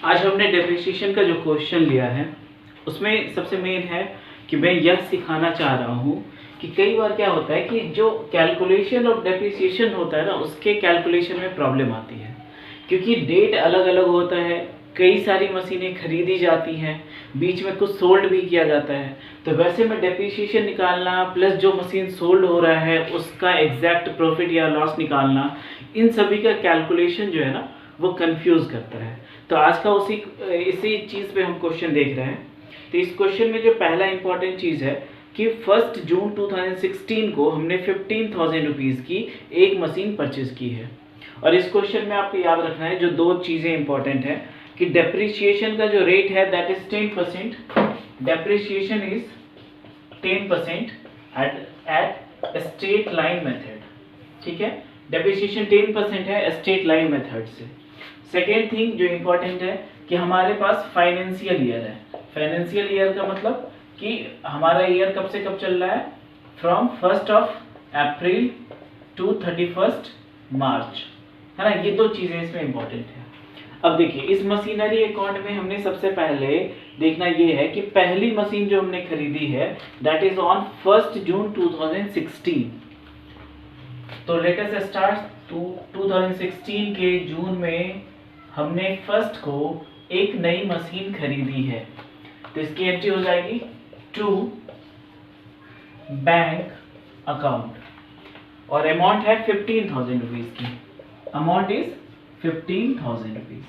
आज हमने डेप्रिसिएशन का जो क्वेश्चन लिया है उसमें सबसे मेन है कि मैं यह सिखाना चाह रहा हूँ कि कई बार क्या होता है कि जो कैलकुलेशन ऑफ डेप्रिसिएशन होता है ना, उसके कैलकुलेशन में प्रॉब्लम आती है क्योंकि डेट अलग अलग होता है। कई सारी मशीनें खरीदी जाती हैं, बीच में कुछ सोल्ड भी किया जाता है। तो वैसे में डेप्रिसिएशन निकालना प्लस जो मशीन सोल्ड हो रहा है उसका एग्जैक्ट प्रॉफिट या लॉस निकालना, इन सभी का कैलकुलेशन जो है ना वो कंफ्यूज करता है। तो आज का इसी चीज़ पे हम क्वेश्चन देख रहे हैं। तो इस क्वेश्चन में जो पहला इंपॉर्टेंट चीज़ है कि 1 जून 2016 को हमने 15,000 रुपीज़ की एक मशीन परचेज की है। और इस क्वेश्चन में आपको याद रखना है जो दो चीज़ें इंपॉर्टेंट हैं कि डेप्रिसिएशन का जो रेट है that is 10%। Depreciation is 10% at straight line method. ठीक है, डेप्रिसिएशन 10% है स्ट्रेट लाइन मेथड से। सेकेंड थिंग जो इम्पोर्टेंट है कि हमारे पास फाइनेंशियल ईयर है। फाइनेंशियल ईयर का मतलब कि हमारा ईयर कब से कब चल रहा है, फ्रॉम 1 अप्रैल टू 31 मार्च, है ना। ये दो चीज़ें इसमें इम्पोर्टेंट है। अब देखिए इस मशीनरी अकाउंट में हमने सबसे पहले देखना ये है कि पहली मशीन जो हमने खरीदी है दैट इज ऑन 1 जून 2016। तो लेट अस स्टार्ट 2016 के जून में हमने फर्स्ट को एक नई मशीन खरीदी है। तो इसकी एंट्री हो जाएगी टू बैंक अकाउंट और अमाउंट है 15,000 रुपीज की। Amount is 15,000 rupees.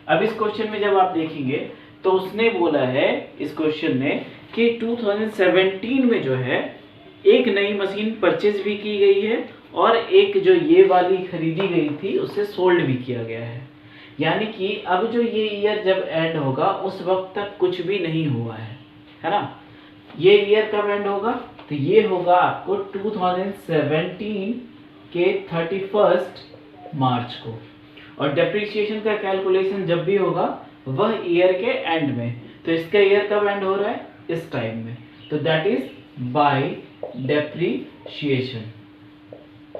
अब इस क्वेश्चन में जब आप देखेंगे तो उसने बोला है इस क्वेश्चन ने कि 2017 में जो है एक नई मशीन परचेज भी की गई है और एक जो ये वाली खरीदी गई थी उससे सोल्ड भी किया गया है। यानी कि अब जो ये ईयर जब एंड होगा उस वक्त तक कुछ भी नहीं हुआ है ना। ये ईयर कब एंड होगा, तो ये होगा आपको 2017 के 31 मार्च को। और डेप्रिसिएशन का कैलकुलेशन जब भी होगा वह ईयर के एंड में। तो इसका ईयर कब एंड हो रहा है, इस टाइम में। तो दैट इज बाय डेप्रिसिएशन,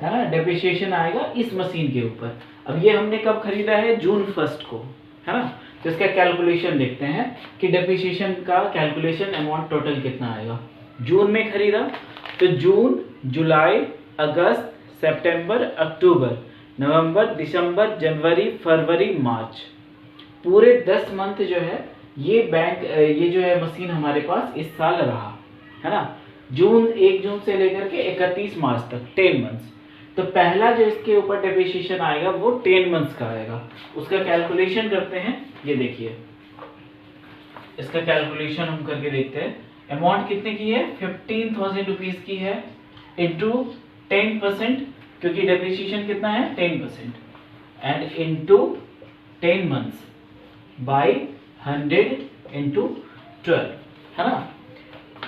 है ना। डेप्रिसिएशन आएगा इस मशीन के ऊपर। अब ये हमने कब खरीदा है, जून 1 को, है ना। तो इसका कैलकुलेशन देखते हैं कि डेप्रिसिएशन का कैलकुलेशन अमाउंट टोटल कितना आएगा। जून में खरीदा तो जून, जुलाई, अगस्त, सितंबर, अक्टूबर, नवंबर, दिसंबर, जनवरी, फरवरी, मार्च, पूरे 10 मंथ जो है ये जो है मशीन हमारे पास इस साल रहा, है ना। 1 जून से लेकर के 31 मार्च तक 10 मंथ्स। तो पहला जो इसके ऊपर डेप्रिसिएशन आएगा वो 10 मंथ्स का आएगा। उसका कैलकुलेशन करते हैं। ये देखिए इसका कैलकुलेशन हम करके देखते हैं। अमाउंट कितने की है, 15,000 रुपीज की है, इंटू 10%, क्योंकि डेप्रिसिएशन कितना है 10%, and into 10 months by 100 into 12, है ना।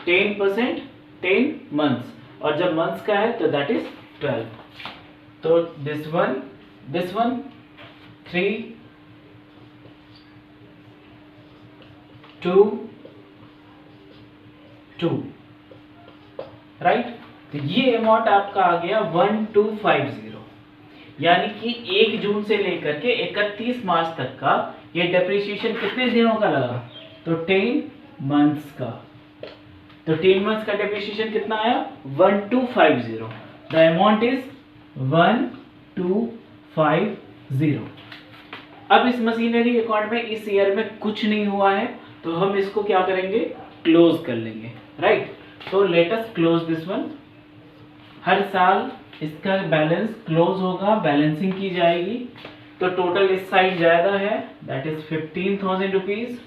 10% 10 मंथ्स, और जब मंथ्स का है तो दैट इज 12। तो दिस वन 3 2 2, राइट। तो ये अमाउंट आपका आ गया 1250। यानी कि 1 जून से लेकर के 31 मार्च तक का ये डेप्रिसिएशन कितने दिनों का लगा, तो 10 मंथ्स का। तो 10 मंथ्स का डेप्रिसिएशन कितना आया, 1250। The amount is 1250। अब इस मशीनरी अकाउंट में इस ईयर में कुछ नहीं हुआ है तो हम इसको क्या करेंगे, क्लोज कर लेंगे, राइट। तो let us close this one. हर साल इसका बैलेंस क्लोज होगा, बैलेंसिंग की जाएगी। तो टोटल इस साइड ज्यादा है दैट इज 15,000 रुपीज,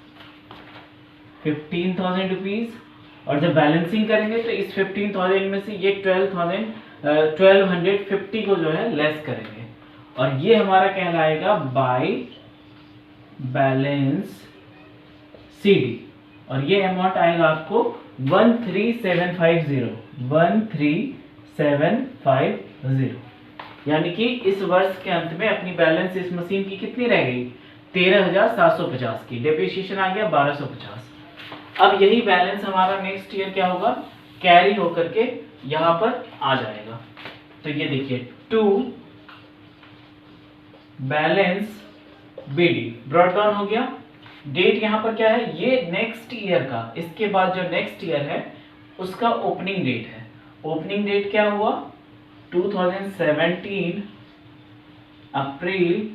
15,000 रुपीज। और जब बैलेंसिंग करेंगे तो इस 15,000 में से ये 1250 को जो है लेस करेंगे और ये हमारा कहलाएगा बाय बैलेंस सीडी। और ये अमाउंट आएगा आपको 13750, 13750। यानी कि इस वर्ष के अंत में अपनी बैलेंस इस मशीन की कितनी रह गई, 13,750 की। डेप्रिसिएशन आ गया 1250। अब यही बैलेंस हमारा नेक्स्ट ईयर क्या होगा, कैरी होकर के यहाँ पर आ जाएगा। तो ये देखिए 2 बैलेंस बीडी ब्रॉट डाउन हो गया डेट यहाँ पर क्या है, ये नेक्स्ट ईयर का, इसके बाद जो नेक्स्ट ईयर है उसका ओपनिंग डेट है। ओपनिंग डेट क्या हुआ, 2017 अप्रैल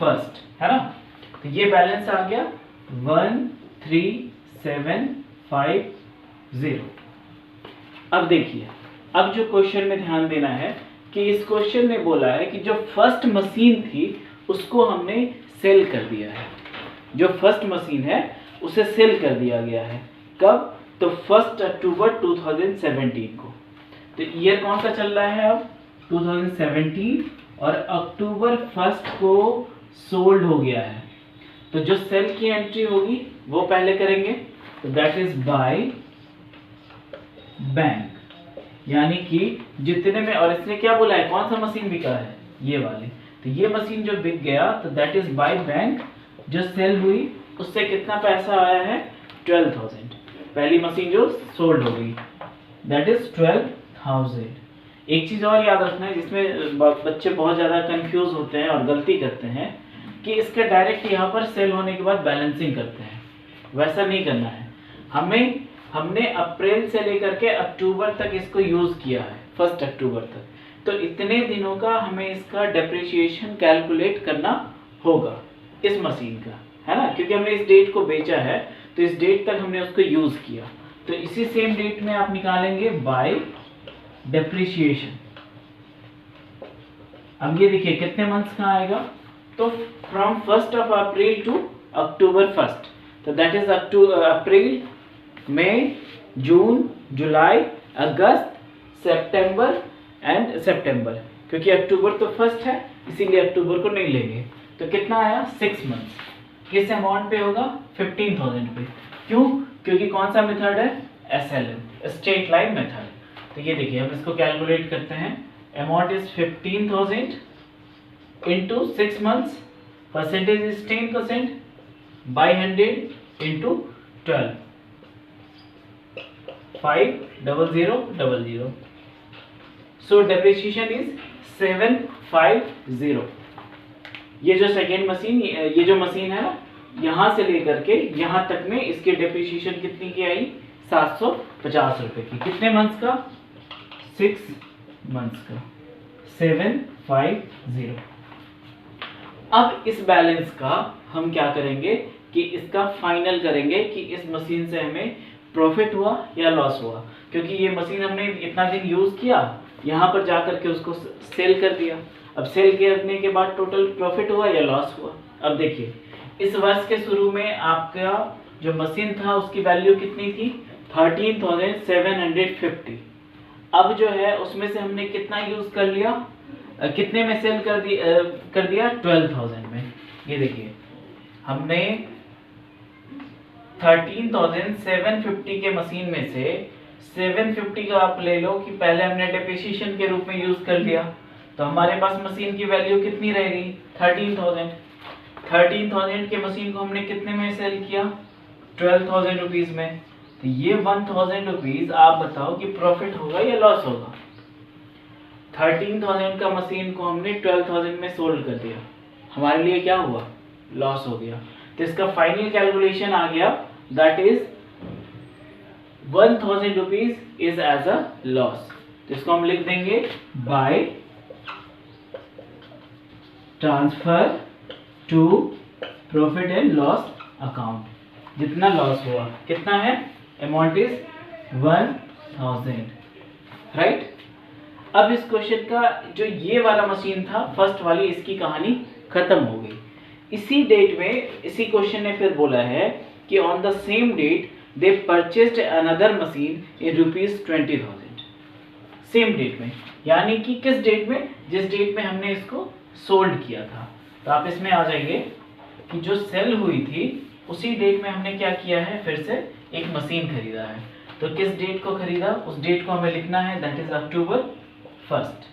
1 है ना। तो ये बैलेंस आ गया 13750। अब देखिए, अब जो क्वेश्चन में ध्यान देना है कि इस क्वेश्चन ने बोला है कि जो फर्स्ट मशीन थी उसको हमने सेल कर दिया है। जो फर्स्ट मशीन है उसे सेल कर दिया गया है। कब, तो 1 अक्टूबर 2017 को। तो ईयर कौन सा चल रहा है अब, 2017, और अक्टूबर 1 को सोल्ड हो गया है। तो जो सेल की एंट्री होगी वो पहले करेंगे, तो दैट इज बाय बैंक, यानी कि जितने में, और इसने क्या बोला है, कौन सा मशीन बिका है, ये वाले। तो ये मशीन जो बिक गया तो दैट इज बाय बैंक। जो सेल हुई उससे कितना पैसा आया है, 12,000। पहली मशीन जो सोल्ड हो गई दैट इज 12,000। एक चीज और याद रखना है जिसमें बच्चे बहुत ज्यादा कंफ्यूज होते हैं और गलती करते हैं कि इसके डायरेक्ट यहाँ पर सेल होने के बाद बैलेंसिंग करते हैं। वैसा नहीं करना है। हमने अप्रैल से लेकर के अक्टूबर तक इसको यूज किया है, 1 अक्टूबर तक। तो इतने दिनों का हमें इसका डेप्रिसिएशन कैलकुलेट करना होगा इस मशीन का, है ना, क्योंकि हमने इस डेट को बेचा है तो इस डेट तक हमने उसको यूज किया। तो इसी सेम डेट में आप निकालेंगे बाय डेप्रिसिएशन। अब ये देखिए कितने मंथ्स का आएगा, तो फ्रॉम 1 अप्रैल टू अक्टूबर 1, तो that is April, May, June, July, August, September and September, क्योंकि अक्टूबर तो 1 है इसीलिए अक्टूबर को नहीं लेंगे। तो कितना आया, 6 मंथ्स। किस अमाउंट पे होगा, 15,000 पे। क्यों, क्योंकि कौन सा मेथड है, SLM, स्ट्रेट लाइन मेथड। तो ये देखिए हम इसको कैलकुलेट करते हैं। Amount is 15,000 into 6 months, percentage is 10%, by 100 into 12, 50000। So depreciation is 750। ये जो सेकेंड मशीन, ये जो मशीन है ना, यहाँ से लेकर के यहाँ तक में इसकी डेप्रिसिएशन कितनी की आई, 750 रुपए की। कितने मंथ्स का, 6 मंथ्स का, 750। अब इस बैलेंस का हम क्या करेंगे कि इसका फाइनल करेंगे कि इस मशीन से हमें प्रॉफिट हुआ या लॉस हुआ, क्योंकि ये मशीन हमने इतना दिन यूज किया, यहाँ पर जाकर के उसको सेल कर दिया। अब सेल करने के बाद टोटल प्रॉफिट हुआ या लॉस हुआ। अब देखिए इस वर्ष के शुरू में आपका जो मशीन था उसकी वैल्यू कितनी थी, 13,750। अब जो है उसमें से हमने कितना यूज कर लिया, कितने में सेल कर दिया 12,000 में। ये देखिए हमने 13,750 के मशीन में से 750 का आप ले लो कि पहले हमने डेप्रिसिएशन के रूप में यूज कर लिया, तो हमारे पास मशीन की वैल्यू कितनी रह गई, 13,000। 13,000 के मशीन को हमने कितने में सेल किया, 12,000 रुपीज में। तो ये 1,000 रुपीज आप बताओ कि प्रॉफिट होगा या लॉस होगा। 13,000 का मशीन को हमने 12,000 में सोल्ड कर दिया, हमारे लिए क्या हुआ, लॉस हो गया। तो इसका फाइनल कैलकुलेशन आ गया, that is 1,000 rupees is as a loss. तो इसको हम लिख देंगे by transfer to profit and loss account. जितना लॉस हुआ कितना है, अमाउंट इज 1,000, राइट। अब इस क्वेश्चन का जो ये वाला मशीन था फर्स्ट वाली, इसकी कहानी खत्म हो गई। इसी डेट में इसी क्वेश्चन ने फिर बोला है कि on the same date they purchased another machine in ₹20,000। Same date में, यानी कि किस डेट में, जिस डेट में हमने इसको सोल्ड किया था। तो आप इसमें आ जाइए कि जो सेल हुई थी उसी डेट में हमने क्या किया है, फिर से एक मशीन खरीदा है। तो किस डेट को खरीदा, उस डेट को हमें लिखना है, that is October 1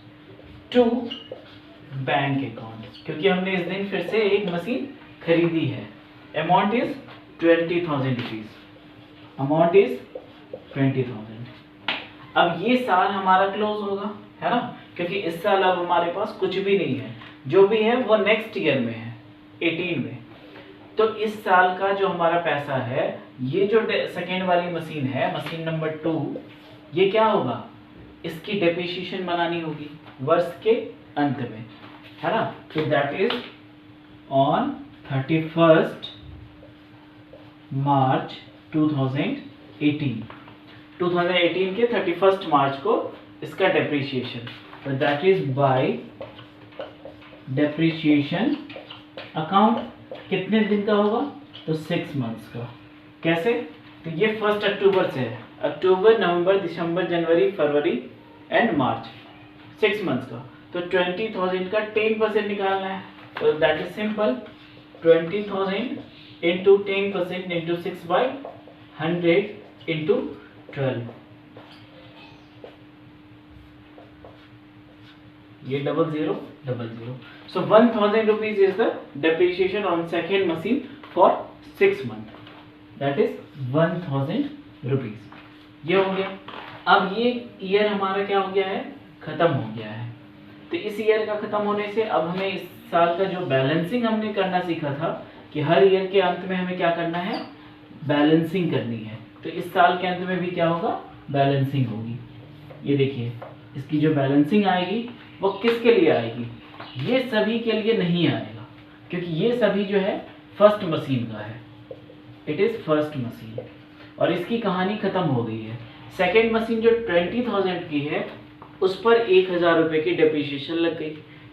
to bank account, क्योंकि हमने इस दिन फिर से एक मशीन खरीदी है। Amount is 20,000 rupees, amount is 20,000। अब ये साल हमारा क्लोज होगा, है ना, क्योंकि इस साल अब हमारे पास कुछ भी नहीं है, जो भी है वो नेक्स्ट ईयर में है, 18 में। तो इस साल का जो हमारा पैसा है, ये जो सेकेंड वाली मशीन है, मशीन नंबर 2, ये क्या होगा, इसकी डेप्रिसिएशन बनानी होगी वर्ष के अंत में, है ना। तो दैट इज ऑन 31st मार्च 2018 के 31st मार्च को इसका डेप्रिसिएशन। तो that is by depreciation account कितने दिन का होगा, तो 6 मंथ्स का। कैसे, तो ये 1 अक्टूबर से है, अक्टूबर, नवंबर, दिसंबर, जनवरी, फरवरी एंड मार्च, 6 मंथ्स का। तो 20,000 का 10% निकालना है। तो that is simple, 20,000 into 10% into 6/100 into 12, ये 0000। So 1,000 rupees is the depreciation on second machine for 6 months. That is 1,000 rupees. ये हो गया। अब ये ईयर हमारा क्या हो गया है, खत्म हो गया है। तो इस ईयर का खत्म होने से अब हमें इस साल का जो बैलेंसिंग हमने करना सीखा था कि हर ईयर के अंत में हमें क्या करना है, बैलेंसिंग करनी है। तो इस साल के अंत में भी क्या होगा, बैलेंसिंग होगी। ये देखिए, इसकी जो बैलेंसिंग आएगी वो किसके लिए आएगी, ये सभी के लिए नहीं आएगा, क्योंकि ये सभी जो है फर्स्ट मशीन का है, इट इज फर्स्ट मशीन, और इसकी कहानी खत्म हो गई है। सेकेंड मशीन जो 20,000 की है, उस पर 1,000 रुपए की डेप्रिसिएशन लग गई,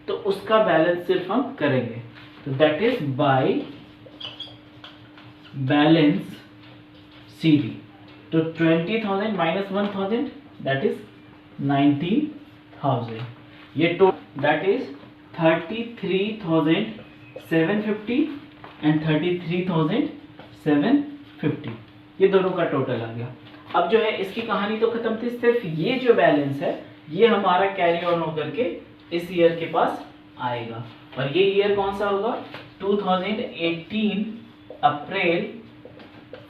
तो उसका बैलेंस सिर्फ हम करेंगे। तो that is by balance CD। तो 20,000 माइनस 1,000 दैट इज 19,000। ये टोटल दैट इज 33,750 एंड 33,750, ये दोनों का टोटल आ गया। अब जो है इसकी कहानी तो खत्म थी, सिर्फ ये जो बैलेंस है ये हमारा कैरी ऑन होकर के इस ईयर के पास आएगा। और ये ईयर कौन सा होगा, 2018 अप्रैल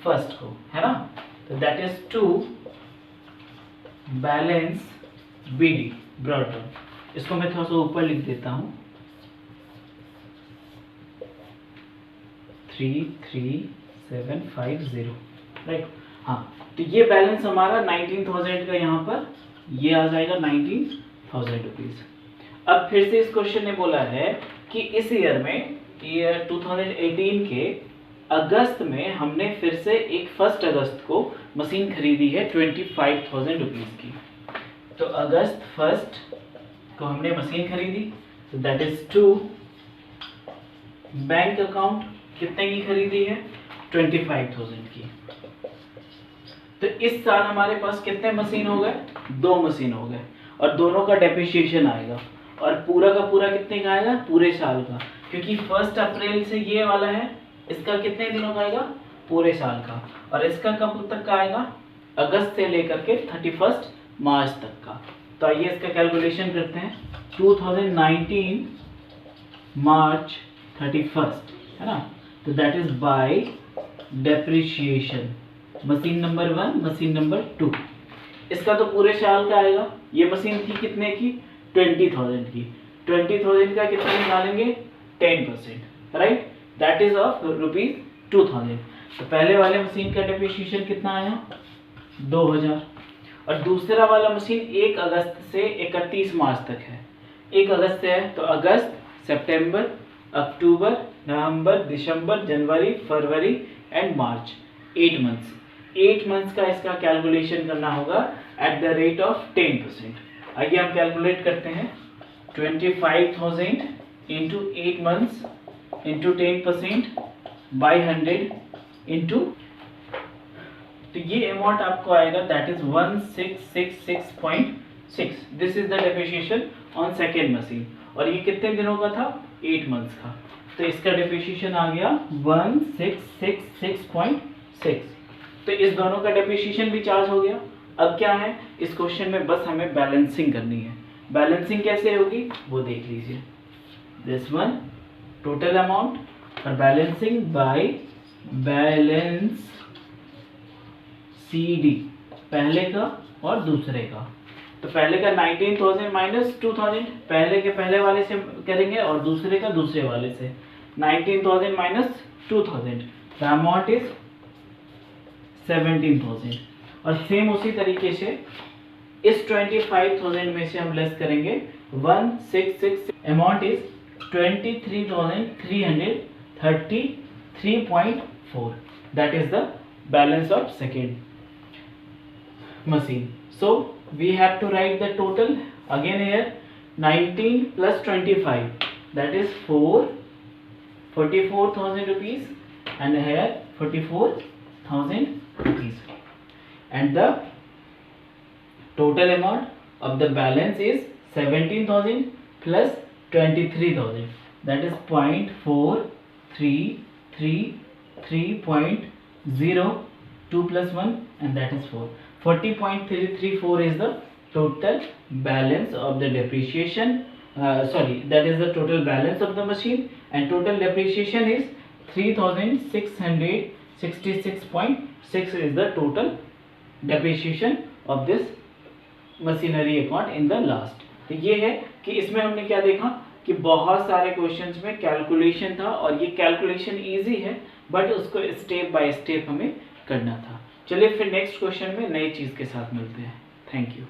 1 को, है ना। तो that is to balance BD broad term. इसको मैं थोड़ा सा ऊपर लिख देता हूं, 33,750, राइट। हाँ, तो ये बैलेंस हमारा 19,000 का यहाँ पर ये आ जाएगा 19,000 रुपीज। अब फिर से इस क्वेश्चन ने बोला है कि इस ईयर में, ईयर 2018 के अगस्त में हमने फिर से एक 1 अगस्त को मशीन खरीदी है 25,000 रुपीज की। तो अगस्त 1 को हमने मशीन खरीदी, तो that is to bank account कितने की खरीदी है, 25,000 की। तो इस साल हमारे पास कितने मशीन हो गए, 2 मशीन हो गए, और दोनों का डेप्रिसिएशन आएगा, और पूरा का पूरा कितने का आएगा, पूरे साल का, क्योंकि 1 अप्रैल से ये वाला है, इसका कितने दिनों का आएगा, पूरे साल का। और इसका कब तक का आएगा, अगस्त से लेकर के 31 मार्च तक का। तो आइए इसका कैलकुलेशन करते हैं। 2019 मार्च 31, है ना। तो that is by depreciation, machine number 1, machine number 2, इसका तो पूरे साल का आएगा। ये मशीन थी कितने की, 20,000 की। 20,000 का कितना निकालेंगे, 10%, राइट। That is of ₹2,000। तो पहले वाले मशीन का डेप्रिसिएशन कितना आया, 2,000। और दूसरा वाला मशीन 1 अगस्त से 31 मार्च तक है। 1 अगस्त से है, तो अगस्त, सितंबर, अक्टूबर, नवंबर, दिसंबर, जनवरी, फरवरी एंड मार्च, 8 मंथ्स। 8 मंथ्स का इसका कैलकुलेशन करना होगा एट द रेट ऑफ 10%। आइए हम कैलकुलेट करते हैं। 25,000 into 8 months into 10% by 100 into, तो ये अमाउंट आपको आएगा that is 1666.6। This is the depreciation on second machine, और ये कितने दिनों का था, 8 मंथ्स का। तो इसका डेप्रिसिएशन आ गया 1666.6। तो इस दोनों का डेप्रिसिएशन भी चार्ज हो गया। अब क्या है, इस क्वेश्चन में बस हमें बैलेंसिंग करनी है। बैलेंसिंग कैसे होगी वो देख लीजिए। दिस वन टोटल अमाउंट, और बैलेंसिंग बाय बैलेंस CD, पहले का और दूसरे का। तो पहले का 19,000 माइनस 2,000, पहले के पहले वाले से करेंगे और दूसरे का दूसरे वाले से। 19,000 minus 2,000, the amount is 17,000। और सेम उसी तरीके से इस 25,000 में से हम लेस करेंगे 166, amount is 23,333.4, that is the balance of second machine. So we have to write the total again here, 19 plus 25, that is 44,000 rupees, and here 44,000 rupees, and the total amount of the balance is 17,000 plus 23,000, that is 0.4333.0, 2 plus 1, and that is 4. 40.334 is the total balance of the depreciation, that is the total balance of the machine, and total depreciation is 3,666.6 is the total depreciation of this machinery account in the last। तो ये है कि इसमें हमने क्या देखा कि बहुत सारे क्वेश्चंस में कैलकुलेशन था, और ये कैलकुलेशन इजी है बट उसको स्टेप बाय स्टेप हमें करना था। चलिए फिर नेक्स्ट क्वेश्चन में नई चीज़ के साथ मिलते हैं। Thank you.